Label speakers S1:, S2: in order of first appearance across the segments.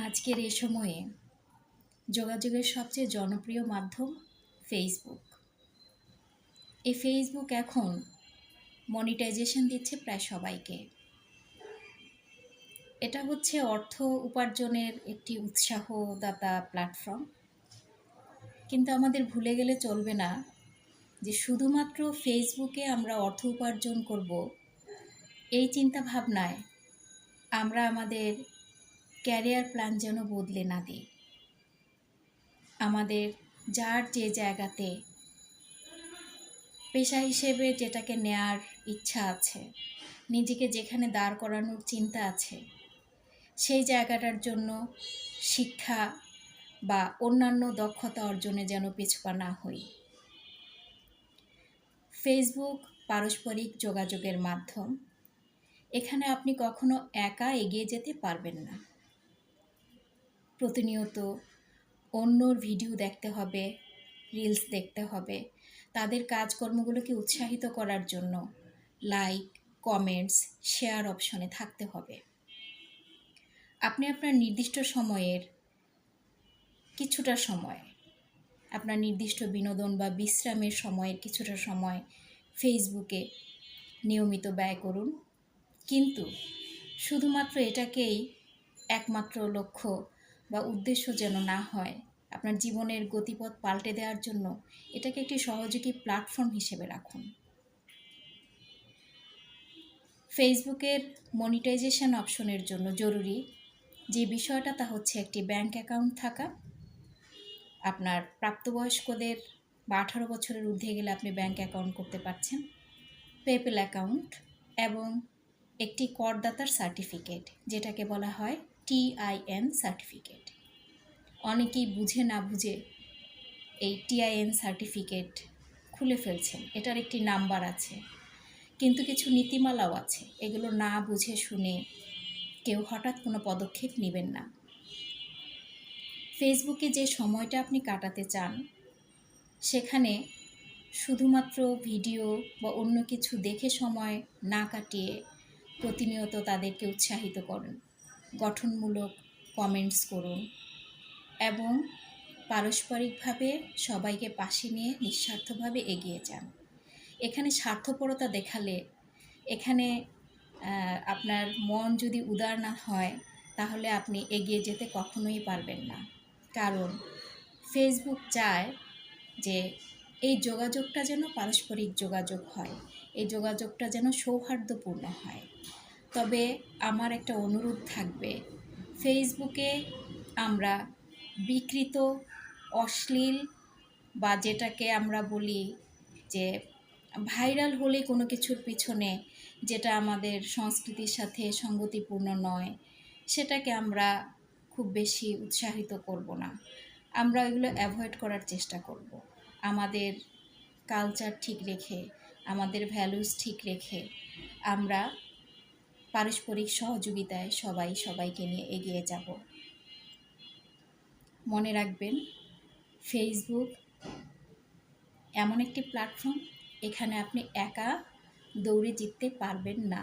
S1: আজকের এ সময়ে যোগাযোগের সবচেয়ে জনপ্রিয় মাধ্যম ফেসবুক। এই ফেসবুক এখন মনিটাইজেশন দিচ্ছে প্রায় সবাইকে। এটা হচ্ছে অর্থ উপার্জনের একটি উৎসাহদাতা প্ল্যাটফর্ম। কিন্তু আমাদের ভুলে গেলে চলবে না যে শুধুমাত্র ফেসবুকে আমরা অর্থ উপার্জন করব, এই চিন্তা ভাবনায় আমরা আমাদের ক্যারিয়ার প্ল্যান যেন বদলে না দিই। আমাদের যার যে জায়গাতে পেশা হিসেবে যেটাকে নেয়ার ইচ্ছা আছে, নিজেকে যেখানে দাঁড় করানোর চিন্তা আছে, সেই জায়গাটার জন্য শিক্ষা বা অন্যান্য দক্ষতা অর্জনে যেন পিছপা না হই। ফেসবুক পারস্পরিক যোগাযোগের মাধ্যম। এখানে আপনি কখনো একা এগিয়ে যেতে পারবেন না। প্রতিনিয়ত অন্যর ভিডিও দেখতে হবে, রিলস দেখতে হবে, তাদের কাজকর্মগুলোকে উৎসাহিত করার জন্য লাইক, কমেন্টস, শেয়ার অপশনে থাকতে হবে। আপনি আপনার নির্দিষ্ট সময়ের কিছুটা সময়, আপনার নির্দিষ্ট বিনোদন বা বিশ্রামের সময়ের কিছুটা সময় ফেসবুকে নিয়মিত ব্যয় করুন। কিন্তু শুধুমাত্র এটাকেই একমাত্র লক্ষ্য বা উদ্দেশ্য যেন না হয়। আপনার জীবনের গতিপথ পাল্টে দেওয়ার জন্য এটাকে একটি সহযোগী প্ল্যাটফর্ম হিসেবে রাখুন। ফেসবুকের মনিটাইজেশন অপশনের জন্য জরুরি যে বিষয়টা, তা হচ্ছে একটি ব্যাংক অ্যাকাউন্ট থাকা। আপনার প্রাপ্তবয়স্কদের বা 18 বছরের ঊর্ধ্বে গেলে আপনি ব্যাংক অ্যাকাউন্ট করতে পারছেন, পেপ্যাল অ্যাকাউন্ট এবং একটি করদাতার সার্টিফিকেট, যেটাকে বলা হয় TIN সার্টিফিকেট। অনেকেই বুঝে না বুঝে এই TIN সার্টিফিকেট খুলে ফেলছেন। এটার একটি নাম্বার আছে, কিন্তু কিছু নীতিমালাও আছে। এগুলো না বুঝে শুনে কেউ হঠাৎ কোনো পদক্ষেপ নেবেন না। ফেসবুকে যে সময়টা আপনি কাটাতে চান, সেখানে শুধুমাত্র ভিডিও বা অন্য কিছু দেখে সময় না কাটিয়ে প্রতিনিয়ত তাদেরকে উৎসাহিত করুন, গঠনমূলক কমেন্টস করুন এবং পারস্পরিকভাবে সবাইকে পাশে নিয়ে নিঃস্বার্থভাবে এগিয়ে যান। এখানে স্বার্থপরতা দেখালে, এখানে আপনার মন যদি উদার না হয়, তাহলে আপনি এগিয়ে যেতে কখনোই পারবেন না। কারণ ফেসবুক চায় যে এই যোগাযোগটা যেন পারস্পরিক যোগাযোগ হয়, এই যোগাযোগটা যেন সৌহার্দ্যপূর্ণ হয়। তবে আমার একটা অনুরোধ থাকবে, ফেসবুকে আমরা বিকৃত, অশ্লীল বা যেটাকে আমরা বলি যে ভাইরাল হলে কোনো কিছুর পিছনে যেটা আমাদের সংস্কৃতির সাথে সঙ্গতিপূর্ণ নয়, সেটাকে আমরা খুব বেশি উৎসাহিত করব না। আমরা এগুলো অ্যাভয়েড করার চেষ্টা করব। আমাদের কালচার ঠিক রেখে, আমাদের ভ্যালুস ঠিক রেখে আমরা পারস্পরিক সহযোগিতায় সবাই সবাইকে নিয়ে এগিয়ে যাব। মনে রাখবেন, ফেসবুক এমন একটি প্ল্যাটফর্ম, এখানে আপনি একা দৌড়ে জিততে পারবেন না।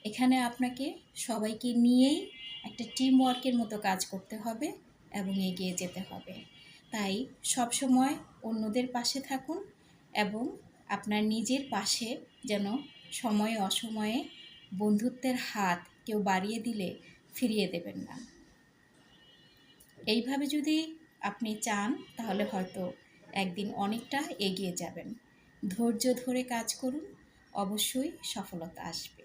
S1: এখানে আপনাকে সবাইকে নিয়েই একটা টিম ওয়ার্কের মতো কাজ করতে হবে এবং এগিয়ে যেতে হবে। তাই সবসময় অন্যদের পাশে থাকুন এবং আপনার নিজের পাশে যেন সময়ে অসময়ে বন্ধুত্বের হাত কেউ বাড়িয়ে দিলে ফিরিয়ে দেবেন না। এইভাবে যদি আপনি চান, তাহলে হয়তো একদিন অনেকটা এগিয়ে যাবেন। ধৈর্য ধরে কাজ করুন, অবশ্যই সফলতা আসবে।